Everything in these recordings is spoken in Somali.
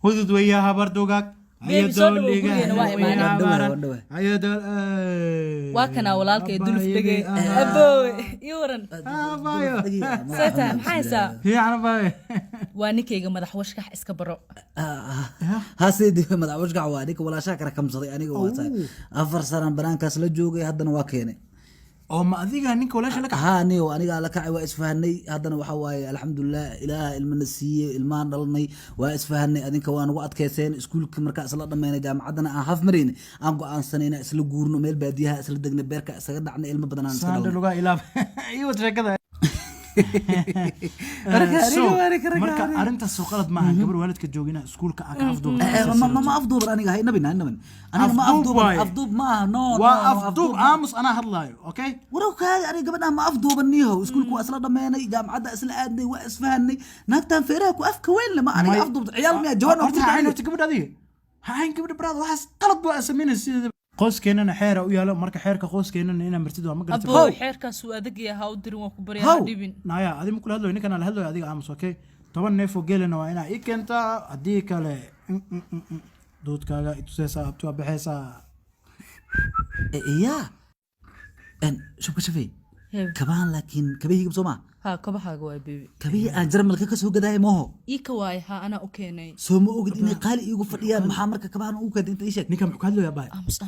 hudud weeyaha bardugaag Baby, soo dhawow, gurigeena waa imaanay. waa kana walaalkay duluf dhigay aboowe ii waran seetaan maxaa haysaa waa ninkayga madax washkax iska baro هاسيدي مدح وشقع واديك ولا شاكر كم صدي أنا قوات أفر سنة بنان كاس لجوجي هذا واكيني oo ma adiga ninka walaasha la ها نيو أنا قال لك واسفهني هذا وحواي الحمد لله إله المنسية المان ضلني واسفهني أدين كوان وقت كيسين سكول كمركا أصلا لما أنا جامعة عندنا أحف مريني أنقو عن سنين أسلو جورنو ميل بديها أسلو دقنا بيركا أسلو عن علم بدنا نسأل ساند لغة إلى أيوة كذا marka arinta soo qalad ma aha gabar waalidka joogina iskuulka ka afduub ma afduub aniga hay nabina aniga ma afduub ma no waa afduub aamus ana hadlaayo okay waraw kaadi aniga gabadha ma afduubaniyo iskuulku asla dhameynay jaamacada asla aadnay waa isfahanay naagtan feeraha ku afka weyn lama aniga afduub ciyaal miya jawaan horta aynta gabadha adiga hayn gabadha brad waxaas qalad buu sameynaysaa qoyskeena xeera u yaalo marka xeerka qoyskeena inaan martid waa ma gartay aboo xeerkaas uu adag yahay u dirin waa ku bariyaa dhibin naya adiga ma kula hadlayo ninkan la hadlayo adiga aamus okay 10 neef oo geelana waa inaa ii keenta hadii kale doodkaaga itusaysa abtu baxaysa iya en shubka shafay kabaan laakiin kabihiga soo ma ها كبحاجة واي بيبي كبيه أنجر ملك كسو قداي ماهو إيك واي ها أنا أوكيني سو مو قد إني قال إيجو فديان محامرك كمان أوكد أنت إيشك نيكم حكالو يا باي أمس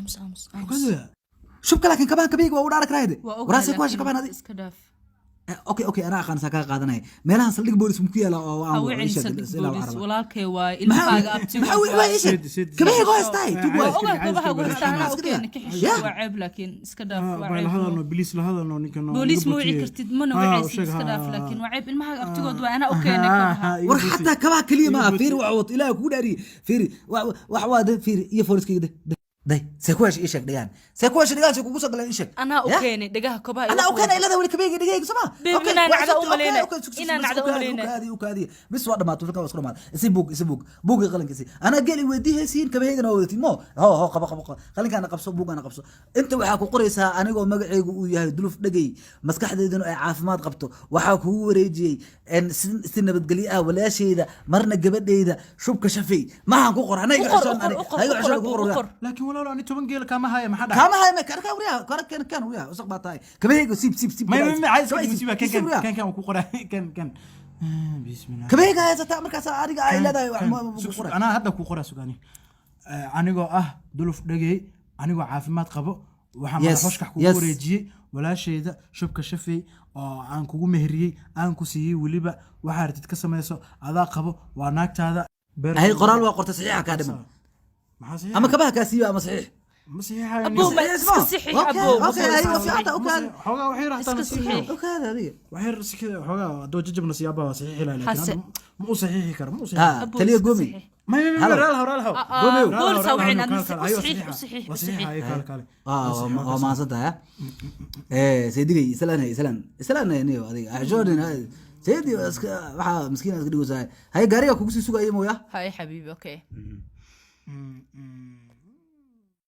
حكالو يا شوف لكن كمان كبيه وودارك رايد وراسك واش كمان هذه إسكداف اوكي انا اخان ساكا قادناي ميلان سلق بوليس مكيلا او ايش بوليس ولالكي واي المفاجاه ابتي ايش كبيه غوستاي تقول اوغا كبها غوستانا اوكي كحش وعيب لكن اسكداف وعيب هذا انه بوليس لهذا انه نكن بوليس مو وعي كرتid mana wacaysid اسكداف لكن وعيب المها ابتيغود waa ana اوكي war حتى كبا كلمه فير وعوت الى ku dhaari فير wax waad فير iyo fooliskayga day seekwash ishak dhigan seekwash dhigan se kugu soo galeen ishak ana okeeni dhigaha kobaha ana okeeni ilada wali kabeega dhigayga sama okay nacda u maleena ina nacda u maleena kaadi bis waa dhamaatay filka wasku dhamaad isii buugi qalankiisi ana gali weydiihaysiin kabeega noo wadati mo ho qaba qalinka ana qabso buuga ana qabso inta waxa ku qoraysaa anigoo magacaygu uu yahay duluf dhagay maskaxdeeduna ay caafimaad qabto waxa ku wareejiyay in si nabadgelyo ah walaashayda marna gabadhayda shubka shafay ma aan ku qoranay laakiin walaalo ani 10 geel kama haya maxaa kama haya ma karka wariya kan wariya wasaq baatay kabeega sib ma عايز كان ku qoray kan bismillah kabeega haysta markaas ariga ay leedahay ana hadda ku qoraa sugaani anigoo ah duluf dhagay anigoo caafimaad qabo waxaan madaxwashkax ku wareejiyay walaashayda shubka shafay oo aan kugu meheriyay aan ku siiyay waliba waxa artid ka sameeyso adaa qabo waa naagtaada ay qoraal waa qorta saxiixa ka dhiman أما كبها كاسية أما صحيح صحيح أبو صحيح أبو أوكي أيوة في عطا أوكي حوجا وحير حتى صحيح أوكي هذه وحير كذا حوجا دو جب نصيابها صحيح لا لكن مو صحيح كرم مو صحيح تليه قومي ما رالها قول سوينا صحيح ما صدق إيه سيدي سلام نيو هذه أحجورين هذه سيدي waxa miskiin aad ka dhigaysaa hay gaariga kugu sii sugayay mooya hay xabiibi okay